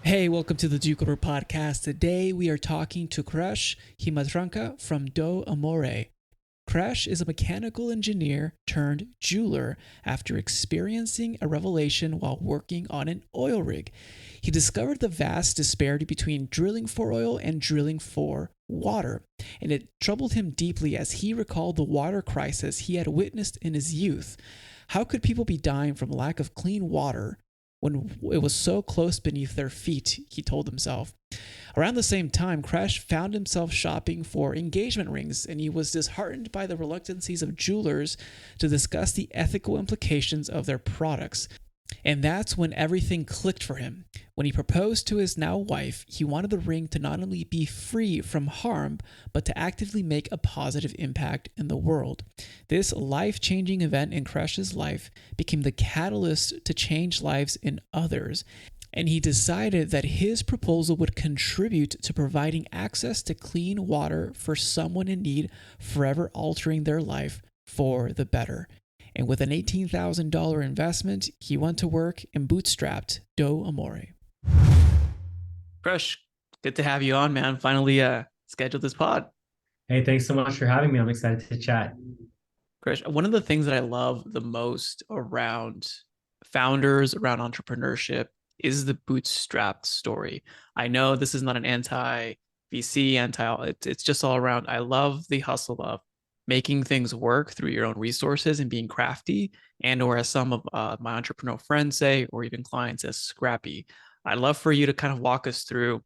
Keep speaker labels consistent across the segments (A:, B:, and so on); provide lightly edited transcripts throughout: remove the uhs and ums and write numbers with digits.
A: Hey, welcome to the Do Amore podcast. Today we are talking to Krish Himmatramka from Do Amore. Krish is a mechanical engineer turned jeweler after experiencing a revelation while working on an oil rig. He discovered the vast disparity between drilling for oil and drilling for water, and it troubled him deeply as he recalled the water crisis he had witnessed in his youth. How could people be dying from lack of clean water when it was so close beneath their feet, he told himself. Around the same time, Krish found himself shopping for engagement rings, and he was disheartened by the reluctancies of jewelers to discuss the ethical implications of their products. And that's when everything clicked for him. When he proposed to his now wife, he wanted the ring to not only be free from harm, but to actively make a positive impact in the world. This life-changing event in Krish's life became the catalyst to change lives in others, and he decided that his proposal would contribute to providing access to clean water for someone in need, forever altering their life for the better. And with an $18,000 investment, he went to work and bootstrapped Do Amore. Krish, good to have you on, man. Finally scheduled this pod.
B: Hey, thanks so much for having me. I'm excited to chat.
A: Krish, one of the things that I love the most around founders, around entrepreneurship, is the bootstrapped story. I know this is not an anti-VC, it's just all around. I love the hustle of making things work through your own resources and being crafty, and or as some of my entrepreneurial friends say, or even clients, as scrappy. I'd love for you to kind of walk us through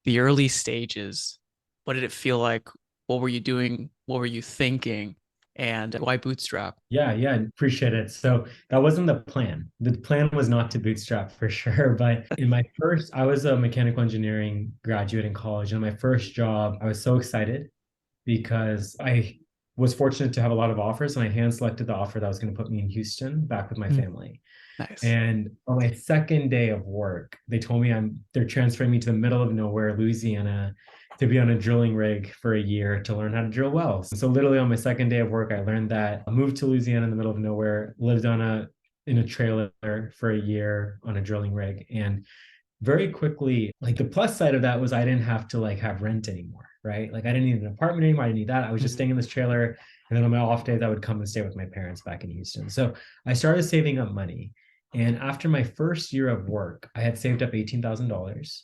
A: the early stages. What did it feel like? What were you doing? What were you thinking? And why bootstrap?
B: Yeah, appreciate it. So that wasn't the plan. The plan was not to bootstrap for sure. But I was a mechanical engineering graduate in college. And my first job, I was so excited because I was fortunate to have a lot of offers and I hand selected the offer that was going to put me in Houston back with my family.
A: Nice.
B: And on my second day of work, they told me they're transferring me to the middle of nowhere, Louisiana, to be on a drilling rig for a year to learn how to drill wells. So literally on my second day of work, I learned that. I moved to Louisiana in the middle of nowhere, lived in a trailer for a year on a drilling rig. And very quickly, like the plus side of that was I didn't have to like have rent anymore, right? Like I didn't need an apartment anymore. I didn't need that. I was just staying in this trailer. And then on my off days, I would come and stay with my parents back in Houston. So I started saving up money. And after my first year of work, I had saved up $18,000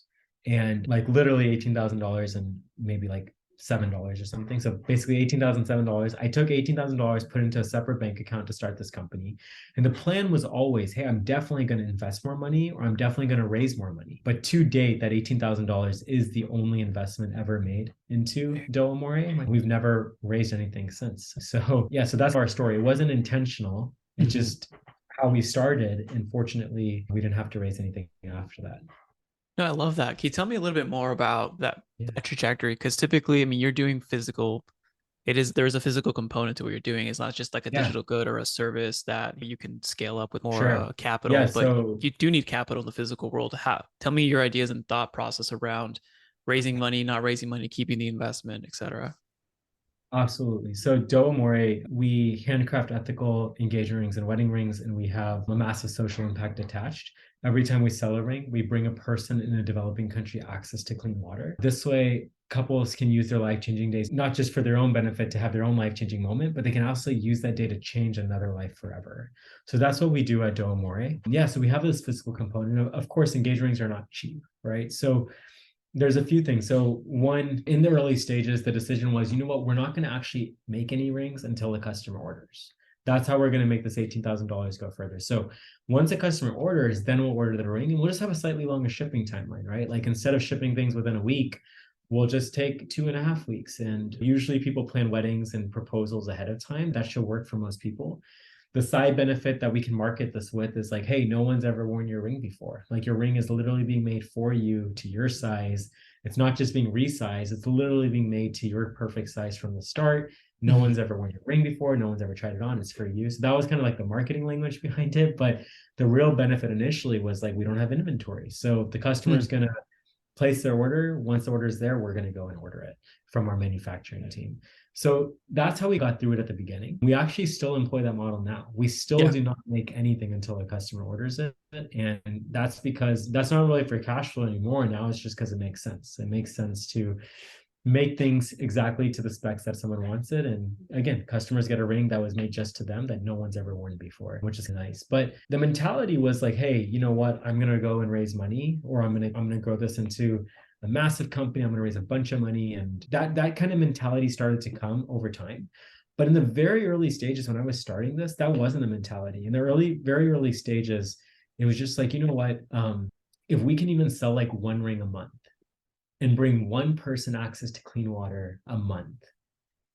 B: and like literally $18,000 and maybe like $7 or something. So basically $18,007. I took $18,000, put into a separate bank account to start this company. And the plan was always, hey, I'm definitely going to invest more money or I'm definitely going to raise more money. But to date, that $18,000 is the only investment ever made into Do Amore. We've never raised anything since. So yeah, so that's our story. It wasn't intentional. It just how we started. And fortunately, we didn't have to raise anything after that.
A: No, I love that. Can you tell me a little bit more about
B: Yeah,
A: that trajectory? Because typically, I mean, you're doing physical. There's a physical component to what you're doing. It's not just like a
B: yeah,
A: digital good or a service that you can scale up with more
B: sure. Yeah,
A: capital, but
B: so
A: you do need capital in the physical world. Tell me your ideas and thought process around raising money, not raising money, keeping the investment, etc.
B: absolutely. So Do Amore, we handcraft ethical engagement rings and wedding rings, and we have a massive social impact attached. Every time we sell a ring, we bring a person in a developing country access to clean water. This way, couples can use their life-changing days, not just for their own benefit to have their own life-changing moment, but they can also use that day to change another life forever. So that's what we do at Do Amore. Yeah, so we have this physical component. Of course, engagement rings are not cheap, right? So there's a few things. So one, in the early stages, the decision was, you know what, we're not going to actually make any rings until the customer orders. That's how we're going to make this $18,000 go further. So once a customer orders, then we'll order the ring and we'll just have a slightly longer shipping timeline, right? Like instead of shipping things within a week, we'll just take 2.5 weeks. And usually people plan weddings and proposals ahead of time. That should work for most people. The side benefit that we can market this with is like, hey, no one's ever worn your ring before. Like your ring is literally being made for you to your size. It's not just being resized, it's literally being made to your perfect size from the start. No one's ever worn your ring before. No one's ever tried it on. It's for you. So that was kind of like the marketing language behind it. But the real benefit initially was like, we don't have inventory. So the customer is going to place their order. Once the order is there, we're going to go and order it from our manufacturing team. So that's how we got through it at the beginning. We actually still employ that model now. We still
A: Yeah.
B: do not make anything until a customer orders it. And that's because that's not really for cash flow anymore. Now it's just because it makes sense. It makes sense to make things exactly to the specs that someone wants it. And again, customers get a ring that was made just to them that no one's ever worn before, which is nice. But the mentality was like, hey, you know what? I'm gonna go and raise money, or I'm gonna grow this into a massive company. I'm gonna raise a bunch of money. And that kind of mentality started to come over time. But in the very early stages when I was starting this, that wasn't the mentality. In the very early stages, it was just like, you know what? If we can even sell like one ring a month and bring one person access to clean water a month,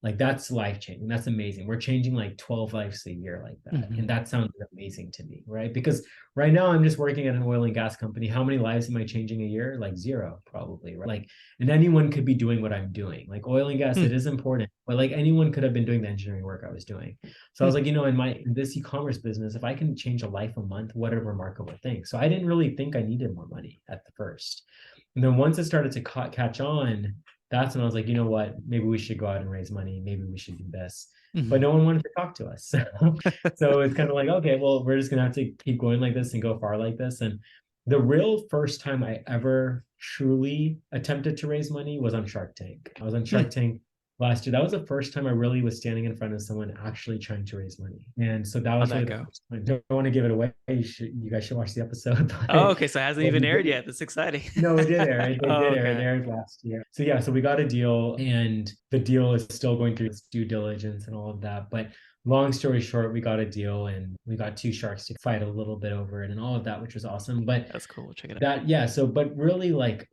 B: like that's life changing. That's amazing. We're changing like 12 lives a year like that.
A: Mm-hmm.
B: And that sounds amazing to me, right? Because right now I'm just working at an oil and gas company. How many lives am I changing a year? Like zero, probably, right? Like, and anyone could be doing what I'm doing. Like oil and gas, it is important, but like anyone could have been doing the engineering work I was doing. So I was like, you know, in this e-commerce business, if I can change a life a month, what a remarkable thing. So I didn't really think I needed more money at the first. And then once it started to catch on, that's when I was like, you know what, maybe we should go out and raise money. Maybe we should do this. But
A: Mm-hmm.
B: no one wanted to talk to us. So it's kind of like, okay, well, we're just gonna have to keep going like this and go far like this. And the real first time I ever truly attempted to raise money was on Shark Tank. I was on Shark Tank last year. That was the first time I really was standing in front of someone actually trying to raise money. And so that
A: How'd
B: was
A: that
B: really the
A: go?
B: first time. Don't want to give it away. You guys should watch the episode.
A: Oh, okay. So it hasn't
B: But
A: even
B: we
A: aired
B: did,
A: yet. That's exciting.
B: no, it did air. They
A: Oh,
B: did air. It
A: okay.
B: aired last year. So yeah, so we got a deal, and the deal is still going through its due diligence and all of that. But long story short, we got a deal, and we got two sharks to fight a little bit over it and all of that, which was awesome. But
A: That's cool. We'll check it out.
B: that, yeah. So, but really, like,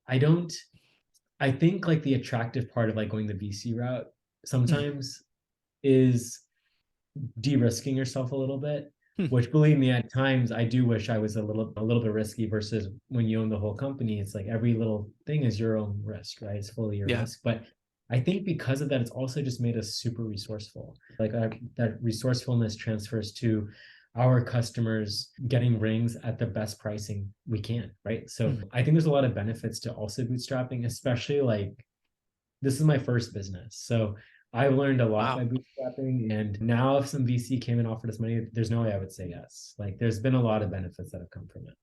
B: I think like the attractive part of like going the VC route sometimes is de-risking yourself a little bit, which believe me, at times I do wish I was a little bit risky versus when you own the whole company, it's like every little thing is your own risk, right? It's fully your
A: Yeah.
B: risk. But I think because of that, it's also just made us super resourceful. Like that resourcefulness transfers to our customers getting rings at the best pricing we can, right? So I think there's a lot of benefits to also bootstrapping, especially like this is my first business. So I've learned a lot by
A: Wow.
B: bootstrapping. And now if some VC came and offered us money, there's no way I would say yes. Like there's been a lot of benefits that have come from it.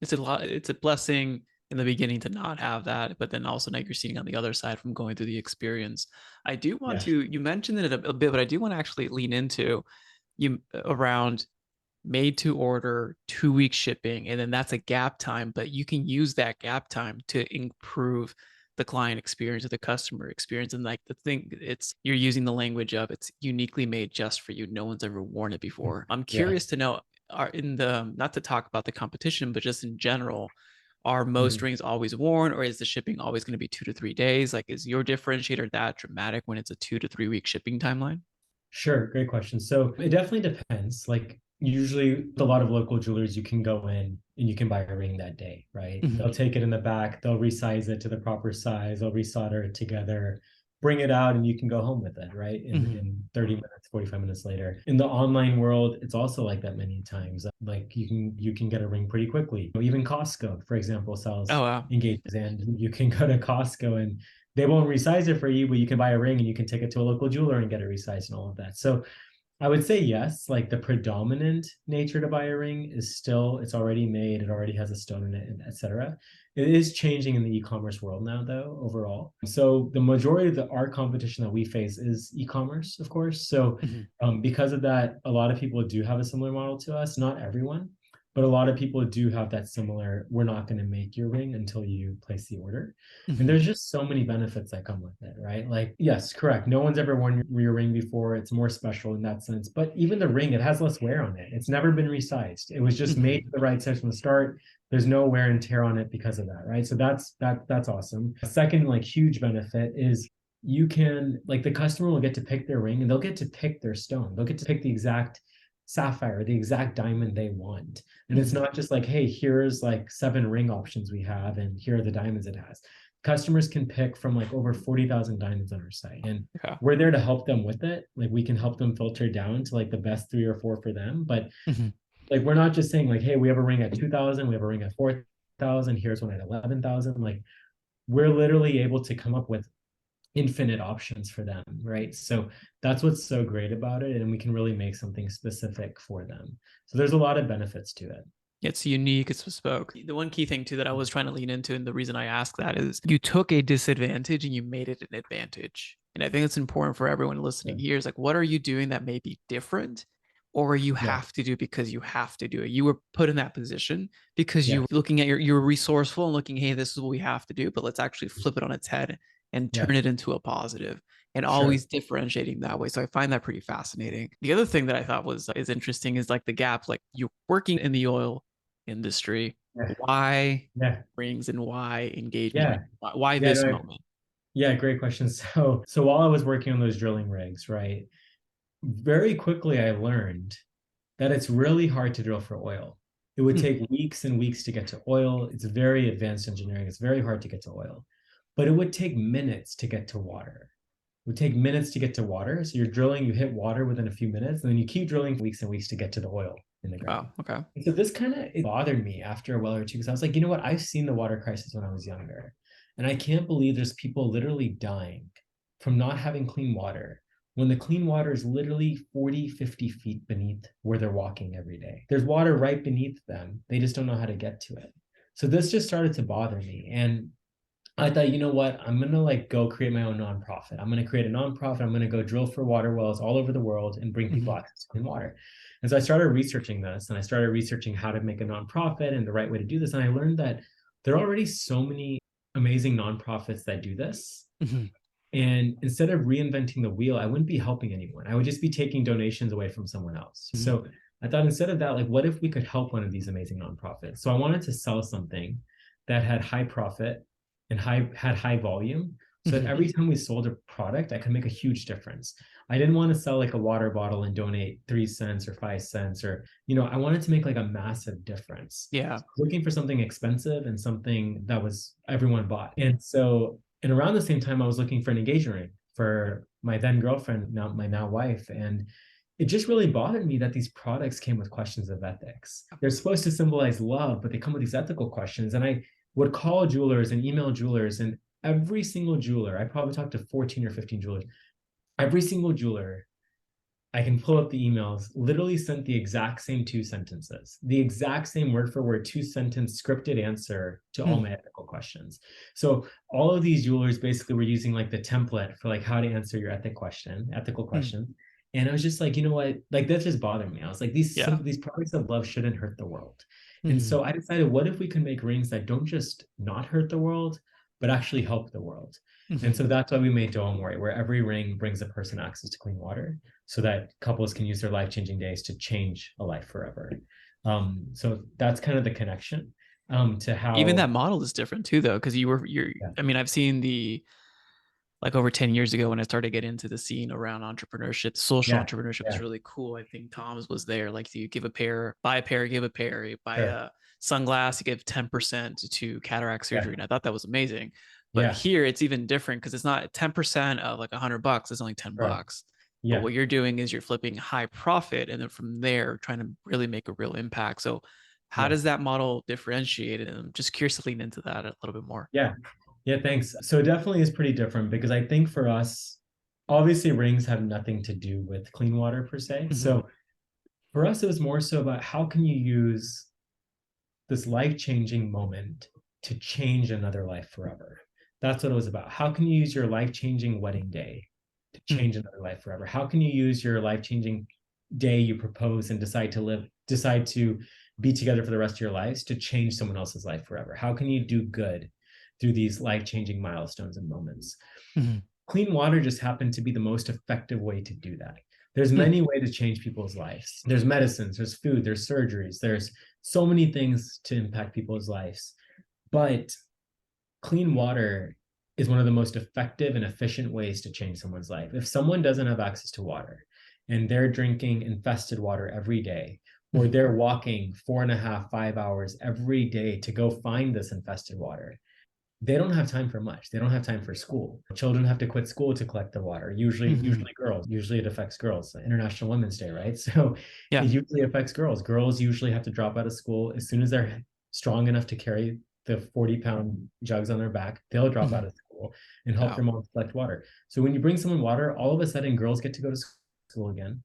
A: It's a lot. It's a blessing in the beginning to not have that, but then also now you're seeing on the other side from going through the experience. I do want
B: Yeah.
A: to, you mentioned it a bit, but I do want to actually lean into you around made to order, 2 week shipping, and then that's a gap time, but you can use that gap time to improve the client experience or the customer experience. And like the thing, it's you're using the language of it's uniquely made just for you. No one's ever worn it before. I'm
B: Yeah.
A: curious to know, are in the not to talk about the competition, but just in general, are most
B: Mhm.
A: rings always worn, or is the shipping always going to be 2 to 3 days? Like, is your differentiator that dramatic when it's a 2 to 3 week shipping timeline?
B: Sure, great question. So it definitely depends. Like usually with a lot of local jewelers, you can go in and you can buy a ring that day, right?
A: Mm-hmm.
B: They'll take it in the back, they'll resize it to the proper size, they'll resolder it together, bring it out, and you can go home with it, right?
A: Mm-hmm.
B: In 30 minutes, 45 minutes later. In the online world, it's also like that many times. Like you can get a ring pretty quickly. Even Costco, for example, sells
A: Oh wow.
B: engagements, and you can go to Costco and they won't resize it for you, but you can buy a ring and you can take it to a local jeweler and get it resized and all of that. So I would say yes, like the predominant nature to buy a ring is still, it's already made, it already has a stone in it, etc. It is changing in the e-commerce world now, though, overall. So the majority of our competition that we face is e-commerce, of course. So
A: Mm-hmm.
B: because of that, a lot of people do have a similar model to us. Not everyone, but a lot of people do have that similar, we're not going to make your ring until you place the order. And
A: Mm-hmm.
B: there's just so many benefits that come with it, right? Like, yes, correct. No one's ever worn your ring before. It's more special in that sense. But even the ring, it has less wear on it. It's never been resized. It was just made
A: Mm-hmm.
B: to the right size from the start. There's no wear and tear on it because of that, right? So that's awesome. A second, like huge benefit is you can like the customer will get to pick their ring and they'll get to pick their stone. They'll get to pick the exact sapphire, the exact diamond they want. And it's
A: Mm-hmm.
B: not just like, hey, here's like 7 ring options we have, and here are the diamonds it has. Customers can pick from like over 40,000 diamonds on our site. And
A: Yeah.
B: we're there to help them with it. Like we can help them filter down to like the best 3 or 4 for them. But
A: Mm-hmm.
B: like we're not just saying like, hey, we have a ring at 2,000, we have a ring at 4,000, here's one at 11,000. Like we're literally able to come up with infinite options for them, right? So that's what's so great about it. And we can really make something specific for them. So there's a lot of benefits to it.
A: It's unique, it's bespoke. The one key thing too that I was trying to lean into, and the reason I ask that is you took a disadvantage and you made it an advantage. And I think it's important for everyone
B: Yeah.
A: listening here is like, what are you doing that may be different or you
B: Yeah.
A: have to do because you have to do it? You were put in that position because you
B: Yeah.
A: were looking at you were resourceful and looking, hey, this is what we have to do, but let's actually flip it on its head and
B: Yeah.
A: turn it into a positive and
B: Sure.
A: always differentiating that way. So I find that pretty fascinating. The other thing that I thought was is interesting is like the gap, like you're working in the oil industry.
B: Yeah.
A: Why
B: Yeah.
A: rings and why engagement?
B: Yeah.
A: Why
B: Yeah.
A: this
B: No,
A: moment?
B: yeah. Great question. So while I was working on those drilling rigs, right, very quickly I learned that it's really hard to drill for oil. It would
A: Hmm.
B: take weeks and weeks to get to oil. It's very advanced engineering. It's very hard to get to oil, but it would take minutes to get to water. It would take minutes to get to water. So you're drilling, you hit water within a few minutes, and then you keep drilling for weeks and weeks to get to the oil in the ground.
A: Wow. Okay.
B: And so this kind of bothered me after a while or two because I was like, you know what? I've seen the water crisis when I was younger. And I can't believe there's people literally dying from not having clean water when the clean water is literally 40, 50 feet beneath where they're walking every day. There's water right beneath them. They just don't know how to get to it. So this just started to bother me. And I thought, you know what? I'm gonna like go create my own nonprofit. I'm gonna create a nonprofit. I'm gonna go drill for water wells all over the world and bring people
A: Mhm.
B: access to clean water. And so I started researching this and I started researching how to make a nonprofit and the right way to do this. And I learned that there are already so many amazing nonprofits that do this.
A: Mhm.
B: And instead of reinventing the wheel, I wouldn't be helping anyone. I would just be taking donations away from someone else.
A: Mhm.
B: So I thought instead of that, like, what if we could help one of these amazing nonprofits? So I wanted to sell something that had high profit and high volume. So that
A: Mhm.
B: every time we sold a product, I could make a huge difference. I didn't want to sell like a water bottle and donate 3 cents or 5 cents, or, I wanted to make like a massive difference.
A: Yeah.
B: Looking for something expensive and something that was everyone bought. And around the same time, I was looking for an engagement ring for my then girlfriend, now my now wife. And it just really bothered me that these products came with questions of ethics. They're supposed to symbolize love, but they come with these ethical questions. And I would call jewelers and email jewelers, and every single jeweler, I probably talked to 14 or 15 jewelers, every single jeweler I can pull up the emails, literally sent the exact same 2 sentences, the exact same word for word 2 sentence scripted answer to all
A: Mhm.
B: my ethical questions. So all of these jewelers basically were using like the template for like how to answer your ethical
A: Mhm.
B: question. And I was just like, you know what? Like that just bothered me. I was like,
A: Yeah.
B: these products of love shouldn't hurt the world. And
A: Mhm.
B: so I decided, what if we can make rings that don't just not hurt the world, but actually help the world? And
A: Mhm.
B: so that's why we made Do Amore, where every ring brings a person access to clean water so that couples can use their life-changing days to change a life forever. So that's kind of the connection to
A: Even
B: how,
A: that model is different too, though, because
B: yeah,
A: I mean, I've seen the like over 10 years ago when I started getting into the scene around entrepreneurship, social
B: yeah,
A: entrepreneurship is
B: yeah,
A: really cool. I think Tom's was there. Like you give a pair, buy a pair, give a pair, you buy
B: sure,
A: a sunglass, you give 10% to cataract
B: yeah,
A: surgery. And I thought that was amazing. But
B: yeah,
A: here it's even different because it's not 10% of like $100, it's only 10
B: sure,
A: bucks. But
B: yeah,
A: what you're doing is you're flipping high profit and then from there trying to really make a real impact. So how
B: yeah,
A: does that model differentiate? And I'm just curious to lean into that a little bit more.
B: yeah, yeah. Thanks. So it definitely is pretty different because I think for us, obviously rings have nothing to do with clean water per se.
A: Mhm.
B: So for us, it was more so about how can you use this life-changing moment to change another life forever. That's what it was about. How can you use your life-changing wedding day to
A: Mhm.
B: change another life forever? How can you use your life-changing day you propose and decide to be together for the rest of your lives to change someone else's life forever? How can you do good through these life-changing milestones and moments?
A: Mhm.
B: Clean water just happened to be the most effective way to do that. There's
A: Mhm.
B: many ways to change people's lives. There's medicines, there's food, there's surgeries, there's so many things to impact people's lives. But clean water is one of the most effective and efficient ways to change someone's life. If someone doesn't have access to water and they're drinking infested water every day, or
A: Mhm.
B: they're walking 4.5, 5 hours every day to go find this infested water, they don't have time for much. They don't have time for school. Children have to quit school to collect the water.
A: Mhm.
B: Usually girls. Usually it affects girls. International Women's Day, right? So it
A: Yeah.
B: usually affects girls. Girls usually have to drop out of school as soon as they're strong enough to carry the 40-pound jugs on their back, they'll drop out
A: Mhm.
B: of school and help
A: Wow.
B: their moms collect water. So when you bring someone water, all of a sudden girls get to go to school again.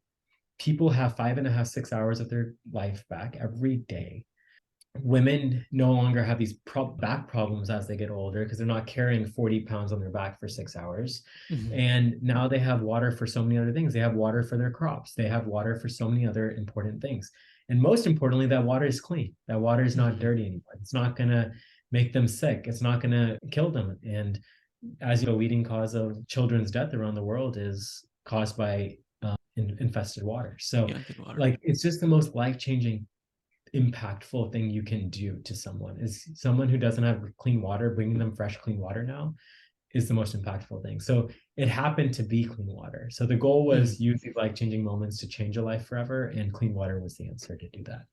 B: People have 5.5, 6 hours of their life back every day. Women no longer have these back problems as they get older because they're not carrying 40 pounds on their back for 6 hours.
A: Mhm.
B: And now they have water for so many other things. They have water for their crops. They have water for so many other important things. And most importantly, that water is clean. That water is not
A: Mhm.
B: dirty anymore. It's not going to make them sick. It's not going to kill them. And as you know, leading cause of children's death around the world is caused by infested water. So,
A: Yeah, good water.
B: like, it's just the most life changing impactful thing you can do to someone. Is someone who doesn't have clean water, bringing them fresh clean water now is the most impactful thing. So it happened to be clean water. So the goal
A: Mhm.
B: was use these life-changing moments to change a life forever, and clean water was the answer to do that.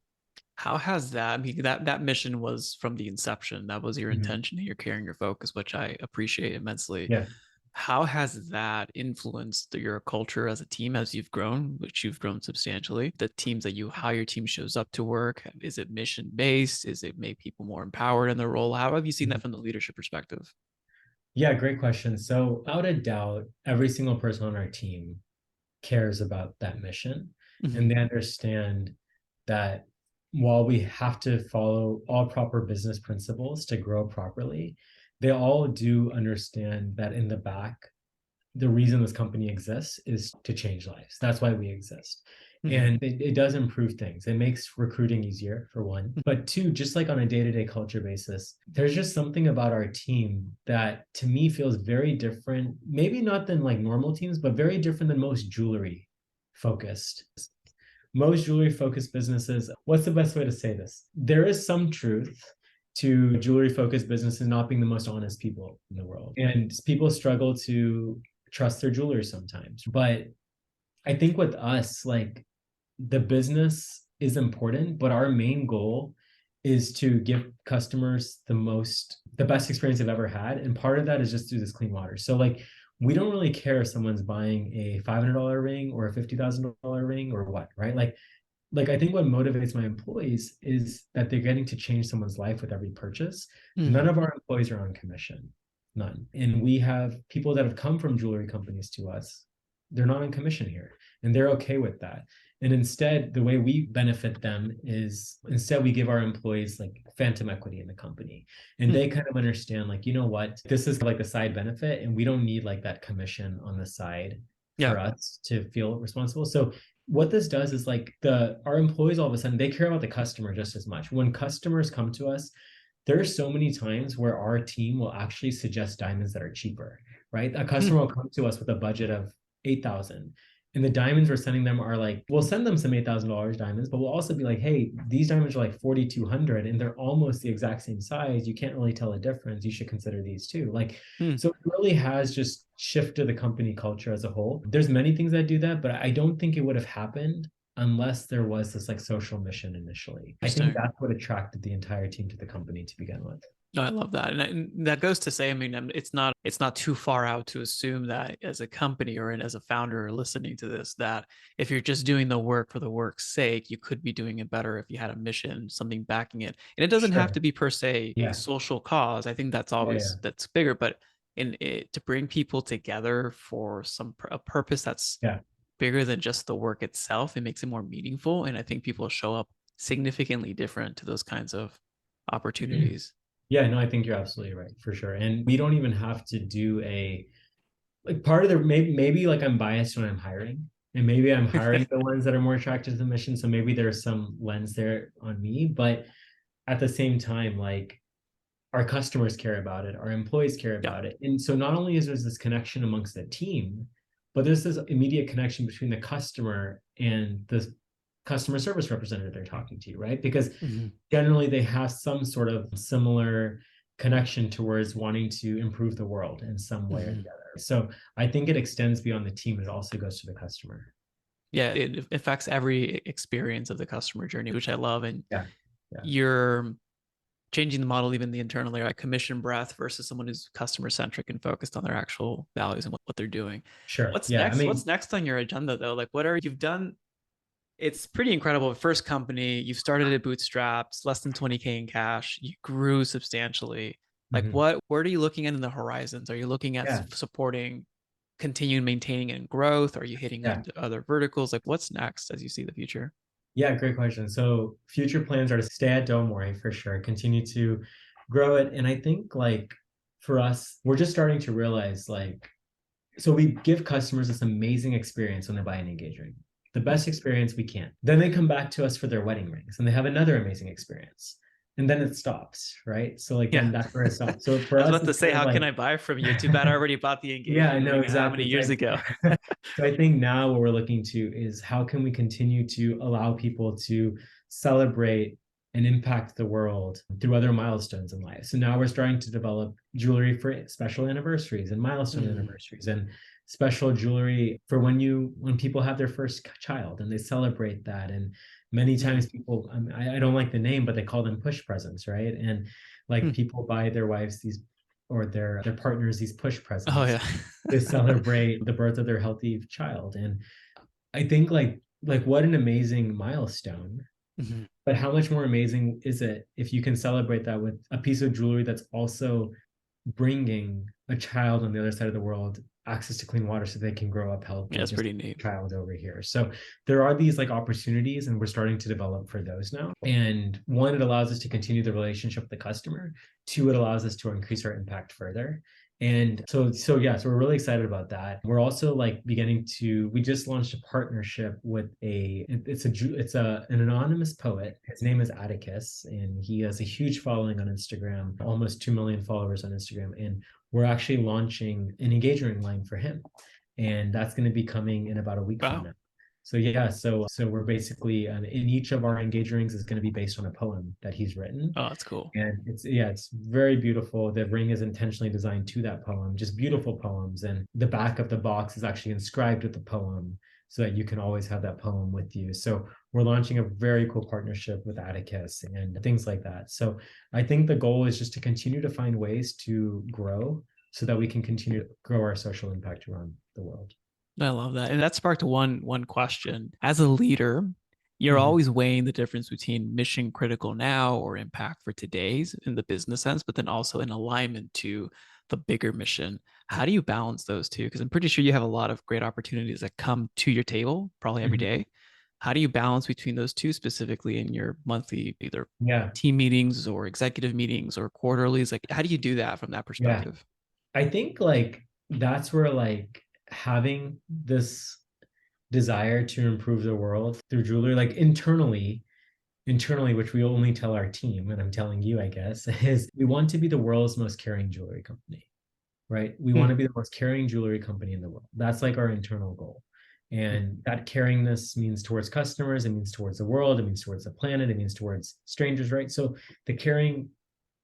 A: How has that, I mean, that mission was from the inception. That was your
B: Mhm.
A: intention, you're carrying your focus, which I appreciate immensely.
B: Yeah.
A: How has that influenced your culture as a team as you've grown, which you've grown substantially? The teams that you, how your team shows up to work, is it mission based? Is it make people more empowered in their role? How have you seen that
B: Mhm.
A: from the leadership perspective?
B: Yeah, great question. So without a doubt, every single person on our team cares about that mission, and
A: Mhm.
B: they understand that while we have to follow all proper business principles to grow properly, they all do understand that in the back, the reason this company exists is to change lives. That's why we exist.
A: Mhm.
B: And it does improve things. It makes recruiting easier, for one. But two, just like on a day to day culture basis, there's just something about our team that to me feels very different. Maybe not than like normal teams, but very different than most jewelry focused. Most jewelry focused businesses, what's the best way to say this? There is some truth to jewelry focused businesses not being the most honest people in the world. And people struggle to trust their jewelers sometimes. But I think with us, like the business is important, but our main goal is to give customers the best experience they've ever had. And part of that is just through this clean water. So like we don't really care if someone's buying a $500 ring or a $50,000 ring or what, right? Like I think what motivates my employees is that they're getting to change someone's life with every purchase. None
A: Mhm.
B: of our employees are on commission, none. And we have people that have come from jewelry companies to us. They're not on commission here, and they're okay with that. And instead, the way we benefit them is instead we give our employees like phantom equity in the company, and they
A: Mhm.
B: kind of understand like, you know what, this is like the side benefit, and we don't need like that commission on the side
A: Yeah.
B: for us to feel responsible. So what this does is like the our employees all of a sudden they care about the customer just as much. When customers come to us, there are so many times where our team will actually suggest diamonds that are cheaper, right? A
A: Mhm.
B: customer will come to us with a budget of 8,000, and the diamonds we're sending them are like, we'll send them some $8,000 diamonds, but we'll also be like, hey, these diamonds are like 4,200 and they're almost the exact same size. You can't really tell a difference. You should consider these too. Like,
A: Mhm.
B: so it really has just shifted the company culture as a whole. There's many things that do that, but I don't think it would have happened unless there was this like social mission initially. I think
A: Interesting.
B: that's what attracted the entire team to the company to begin with.
A: No, I love that, and that goes to say, I mean, it's not too far out to assume that as a company or as a founder listening to this, that if you're just doing the work for the work's sake, you could be doing it better if you had a mission, something backing it, and it doesn't have
B: Sure.
A: to be per se a
B: Yeah.
A: social cause. I think that's
B: Yeah. Yeah.
A: always that's bigger, but in it to bring people together for a purpose that's
B: Yeah.
A: bigger than just the work itself, it makes it more meaningful, and I think people show up significantly different to those kinds of opportunities.
B: Yeah, no, I think you're absolutely right for sure. And we don't even have to do a like part of the maybe like I'm biased when I'm hiring. And maybe I'm hiring the ones that are more attracted to the mission. So maybe there's some lens there on me. But at the same time, like our customers care about it, our employees care
A: Yeah.
B: about it. And so not only is there this connection amongst the team, but there's this immediate connection between the customer and the customer service representative they're talking to, right? Because
A: Mhm.
B: generally they have some sort of similar connection towards wanting to improve the world in some way or the
A: Mhm.
B: other. So I think it extends beyond the team. It also goes to the customer.
A: Yeah, it affects every experience of the customer journey, which I love. And
B: Yeah. Yeah.
A: you're changing the model, even the internal layer, like commission breadth versus someone who's customer centric and focused on their actual values and what they're doing.
B: Sure.
A: What's
B: Yeah. I
A: next? What's
B: mean,
A: next on your agenda though? Like what are you've done It's pretty incredible. First company, you started at bootstraps, less than 20K in cash, you grew substantially. Like
B: Mhm.
A: what are you looking at in the horizons? Are you looking at
B: Yeah,
A: supporting continued maintaining and growth? Are you hitting
B: yeah.
A: into other verticals? Like what's next as you see the future?
B: Yeah, great question. So future plans are to stay at Do Amore for sure, continue to grow it. And I think like for us, we're just starting to realize like, so we give customers this amazing experience when they buy an engagement ring, the best experience we can. Then they come back to us for their wedding rings and they have another amazing experience. And then it stops, right? So like
A: Yeah.
B: then that's where it stops. So for
A: I was
B: us,
A: about to
B: it's
A: say,
B: kind of
A: how
B: like
A: can I buy from you? Too bad I already bought the
B: yeah,
A: engagement
B: no,
A: ring how
B: exactly.
A: many years ago?
B: So I think now what we're looking to is how can we continue to allow people to celebrate and impact the world through other milestones in life. So now we're starting to develop jewelry for special anniversaries and milestone
A: Mm,
B: anniversaries and special jewelry for when people have their first child and they celebrate that. And many
A: mm,
B: times people, I don't like the name, but they call them push presents, right? And like
A: mm.
B: people buy their wives these or their partners these push
A: Oh
B: presents
A: yeah.
B: to celebrate the birth of their healthy child. And I think like what an amazing milestone.
A: Mhm.
B: But how much more amazing is it if you can celebrate that with a piece of jewelry that's also bringing a child on the other side of the world access to clean water so they can grow up
A: Yeah,
B: healthy,
A: it's
B: just
A: pretty
B: like
A: neat.
B: a child over here. So there are these like opportunities, and we're starting to develop for those now. And one, it allows us to continue the relationship with the customer. Two, it allows us to increase our impact further. And so yeah, so we're really excited about that. We're also like we just launched a partnership with it's an anonymous poet. His name is Atticus, and he has a huge following on Instagram, almost 2 million followers on Instagram. And we're actually launching an engagement line for him. And that's going to be coming in about a week from
A: Wow.
B: now. So yeah, so we're basically in each of our engagement rings is going to be based on a poem that he's written.
A: Oh, that's cool.
B: And it's very beautiful. The ring is intentionally designed to that poem, just beautiful poems. And the back of the box is actually inscribed with the poem so that you can always have that poem with you. So we're launching a very cool partnership with Atticus and things like that. So I think the goal is just to continue to find ways to grow so that we can continue to grow our social impact around the world.
A: I love that. And that sparked one question. As a leader, you're
B: Mhm.
A: always weighing the difference between mission critical now or impact for today's in the business sense, but then also in alignment to the bigger mission. How do you balance those two? Because I'm pretty sure you have a lot of great opportunities that come to your table probably every
B: Mhm.
A: day. How do you balance between those two specifically in your monthly either
B: Yeah,
A: team meetings or executive meetings or quarterlies? Like, how do you do that from that
B: yeah.
A: perspective?
B: I think like that's where like having this desire to improve the world through jewelry, like internally, which we only tell our team, and I'm telling you, I guess, is we want to be the world's most caring jewelry company, right? We want
A: Hmm.
B: to be the most caring jewelry company in the world. That's like our internal goal.
A: Hmm.
B: And that caringness means towards customers, it means towards the world, it means towards the planet, it means towards strangers, right? So the caring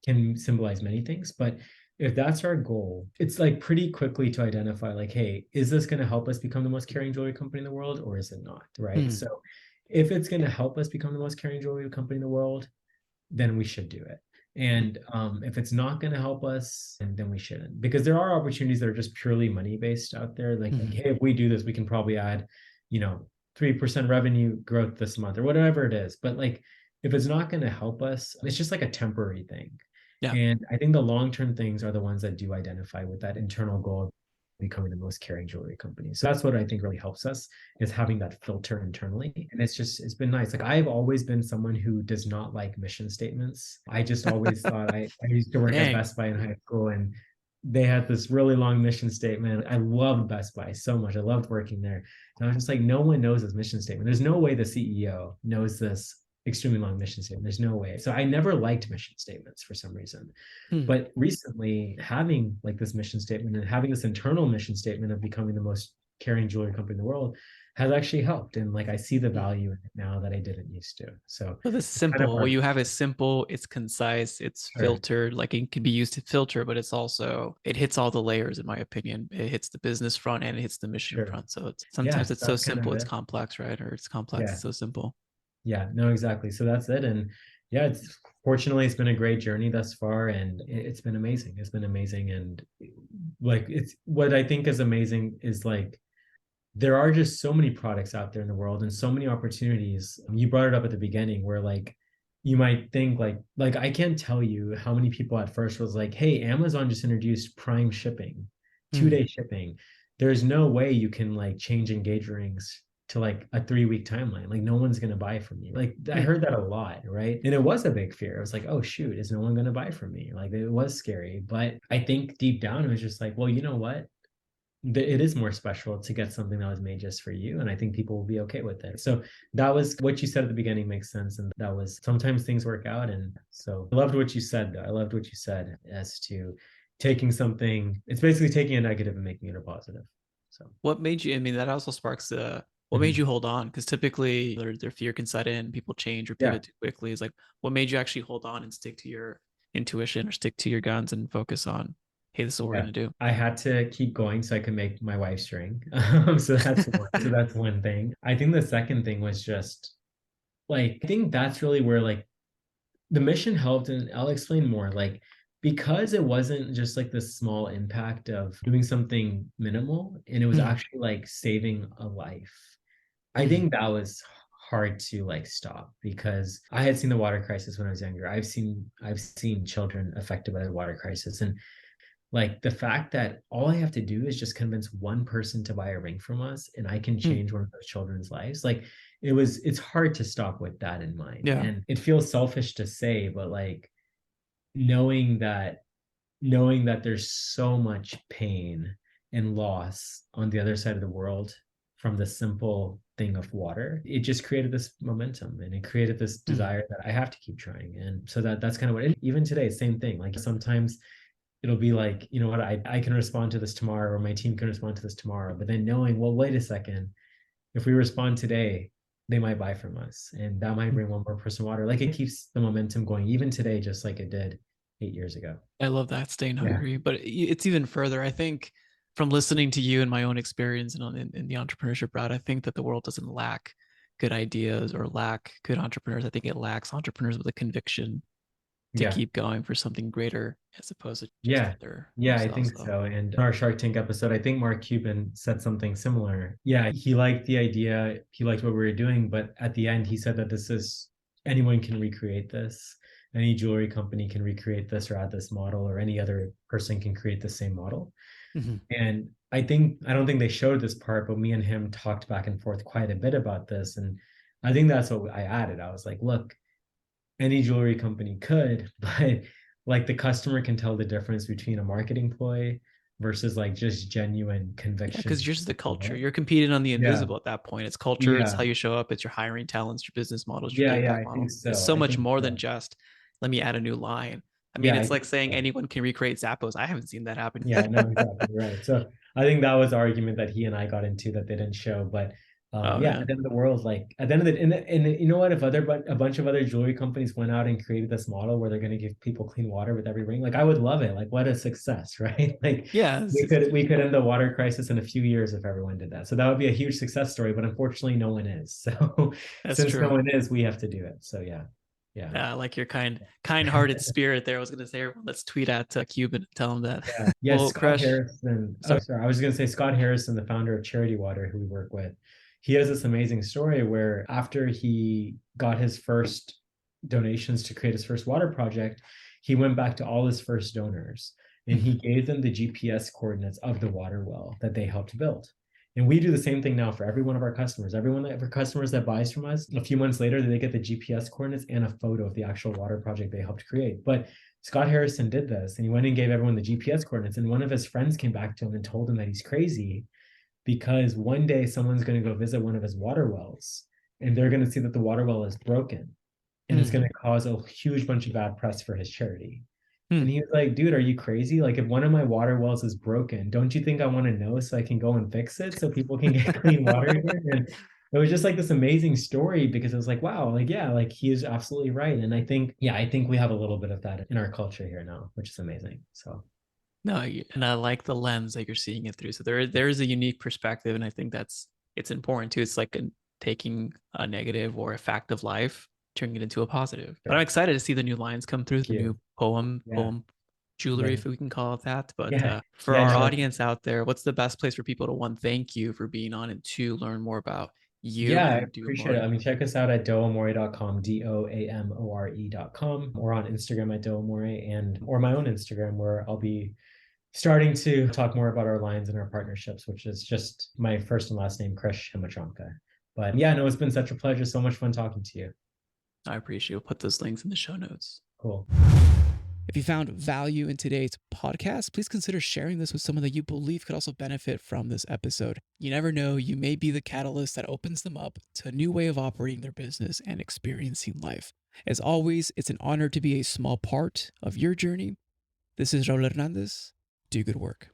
B: can symbolize many things, but if that's our goal, it's like pretty quickly to identify like, hey, is this going to help us become the most caring jewelry company in the world or is it not? Right.
A: Hmm.
B: So if it's going to help us become the most caring jewelry company in the world, then we should do it. And if it's not going to help us, then we shouldn't, because there are opportunities that are just purely money based out there. Like,
A: Hmm.
B: hey, if we do this, we can probably add, 3% revenue growth this month or whatever it is. But like, if it's not going to help us, it's just like a temporary thing.
A: Yeah.
B: And I think the long term things are the ones that do identify with that internal goal of becoming the most caring jewelry company. So that's what I think really helps us is having that filter internally. And it's been nice. Like I've always been someone who does not like mission statements. I just always thought I used to work at
A: Dang.
B: Best Buy in high school and they had this really long mission statement. I loved Best Buy so much. I loved working there. And I was just like, no one knows this mission statement. There's no way the CEO knows this extremely long mission statement. There's no way. So I never liked mission statements for some reason.
A: Hmm.
B: But recently, having like this mission statement and having this internal mission statement of becoming the most caring jewelry company in the world has actually helped. And like I see the
A: Hmm.
B: value in it now that I didn't used to. So
A: So this is
B: it's kind of
A: simple. What
B: our
A: you have is simple, it's concise, it's
B: sure,
A: filtered. Like it can be used to filter, but it's also it hits all the layers, in my opinion. It hits the business front and it hits the mission
B: sure.
A: front. So it's
B: Yeah,
A: sometimes it's so
B: that's kind
A: simple,
B: of
A: it's
B: it.
A: complex, right? Or it's complex,
B: Yeah.
A: it's so simple.
B: Yeah, no, exactly. So that's it. And yeah, it's fortunately it's been a great journey thus far and it's been amazing. It's been amazing. And like it's what I think is amazing is like there are just so many products out there in the world and so many opportunities. You brought it up at the beginning where like you might think like I can't tell you how many people at first was like, hey, Amazon just introduced Prime shipping, 2 day shipping. There's no way you can like change engage rings to like a 3 week timeline. Like no one's gonna buy from you. Like I heard that a lot, right? And it was a big fear. I was like, oh shoot, is no one gonna buy from me? Like it was scary. But I think deep down it was just like, well, you know what? It is more special to get something that was made just for you, and I think people will be okay with it. So that was what you said at the beginning makes sense, and that was sometimes things work out. And so I loved what you said, though. I loved what you said as to taking something, it's basically taking a negative and making it a positive. So
A: What made you, I mean, that also sparks the, what made
B: mhm.
A: you hold on? Because typically their fear can set in, people change or
B: Yeah.
A: pivot too quickly. It's like, what made you actually hold on and stick to your intuition or stick to your guns and focus on, hey, this is what we're
B: Yeah,
A: going to do?
B: I had to keep going so I could make my wife's ring. So that's one. So that's one thing. I think the second thing was just like I think that's really where like the mission helped, and I'll explain more. Like because it wasn't just like this small impact of doing something minimal, and it was
A: Mhm,
B: actually like saving a life. I
A: mhm.
B: think that was hard to like stop because I had seen the water crisis when I was younger. I've seen children affected by the water crisis, and like the fact that all I have to do is just convince one person to buy a ring from us and I can
A: Mm,
B: change one of those children's lives. Like it's hard to stop with that in mind.
A: yeah.
B: And it feels selfish to say, but like knowing that knowing that there's so much pain and loss on the other side of the world from the simple thing of water, it just created this momentum and it created this
A: Mhm.
B: desire that I have to keep trying. And so that's kind of what, and even today, same thing. Like sometimes it'll be like, you know what, I can respond to this tomorrow or my team can respond to this tomorrow. But then knowing, well, wait a second, if we respond today, they might buy from us and that might bring one more person water. Like it keeps the momentum going even today, just like it did 8 years ago.
A: I love that, staying
B: Yeah.
A: hungry, but it's even further. I think from listening to you and my own experience in the entrepreneurship route, I think that the world doesn't lack good ideas or lack good entrepreneurs. I think it lacks entrepreneurs with a conviction to
B: Yeah.
A: keep going for something greater as opposed to just
B: Yeah.
A: for their
B: Yeah, I
A: themselves.
B: think
A: So
B: so. And in our Shark Tank episode, I think Mark Cuban said something similar. Yeah, he liked the idea, he liked what we were doing, but at the end, he said that this is anyone can recreate this. Any jewelry company can recreate this or add this model, or any other person can create the same model.
A: mhm.
B: And I don't think they showed this part, but me and him talked back and forth quite a bit about this. And I think that's what I added. I was like, look, any jewelry company could, but like the customer can tell the difference between a marketing ploy versus like just genuine
A: Yeah, because
B: conviction.
A: yours is the culture.
B: What?
A: You're competing on the
B: Yeah,
A: invisible at that point. It's culture, it's
B: yeah,
A: how you show up, it's your hiring talents, your business models, your
B: yeah,
A: give
B: yeah.
A: back
B: I think
A: model. It's
B: so.
A: so
B: I
A: much
B: think
A: more than
B: so.
A: just let me add a new line. I mean,
B: Yeah, I
A: it's like
B: think
A: saying
B: so.
A: anyone can recreate Zappos. I haven't seen that happen.
B: Yeah, no, exactly right. So I think that was the argument that he and I got into that they didn't show. But
A: Oh
B: yeah, at
A: man.
B: the end of the world, like at the end of the, and you know what? If a bunch of other jewelry companies went out and created this model where they're going to give people clean water with every ring, like I would love it. Like what a success, right? Like
A: Yeah,
B: we could end the water crisis in a few years if everyone did that. So that would be a huge success story. But unfortunately, no one is. So
A: that's
B: since no
A: true.
B: one is, we have to do it. So yeah, yeah.
A: Like your kind-hearted spirit there. I was gonna say, everyone, let's tweet at Cuban and tell him that.
B: Yeah. Yes,
A: Well,
B: Scott
A: Crush.
B: Harrison. Oh,
A: Sorry.
B: sorry. I was going to say Scott Harrison, the founder of Charity Water, who we work with. He has this amazing story where after he got his first donations to create his first water project, he went back to all his first donors and he gave them the GPS coordinates of the water well that they helped build. And we do the same thing now for every one of our customers. For customers that buys from us, a few months later, they get the GPS coordinates and a photo of the actual water project they helped create. But Scott Harrison did this and he went and gave everyone the GPS coordinates. And one of his friends came back to him and told him that he's crazy because one day someone's going to go visit one of his water wells and they're going to see that the water well is broken and it's going
A: Mm,
B: to cause a huge bunch of bad press for his charity. And
A: mm.
B: he was like, dude, are you crazy? Like, if one of my water wells is broken, don't you think I want to know so I can go and fix it so people can get clean water again? And it was just like this amazing story because it was like, wow, like, yeah, like he is absolutely right. And I think, yeah, I think we have a little bit of that in our culture here now, which is amazing. So,
A: No, and I like the lens that you're seeing it through. So there is a unique perspective, and I think it's important too. It's like taking a negative or a fact of life, turning it into a positive. But I'm
B: sure.
A: excited to see the new lines come through,
B: Thank
A: the new
B: you.
A: poem
B: Yeah.
A: poem jewelry,
B: Yeah.
A: if we can call it that. But
B: Yeah.
A: for
B: Yeah,
A: our
B: no.
A: audience out there, what's the best place for people to, one, thank you for being on, and two, learn more about you
B: Yeah, I
A: and Do
B: appreciate it.
A: Amore?
B: I mean, check us out at doamore.com, doamore.com, or on Instagram at doamore, and or my own Instagram, where I'll be starting to talk more about our lines and our partnerships, which is just my first and last name, Krish Himmatramka. But yeah, no, it's been such a pleasure. So much fun talking to you.
A: I appreciate it. We'll put those links in the show notes.
B: Cool.
A: If you found value in today's podcast, please consider sharing this with someone that you believe could also benefit from this episode. You never know, you may be the catalyst that opens them up to a new way of operating their business and experiencing life. As always, it's an honor to be a small part of your journey. This is Raul Hernandez. Do good work.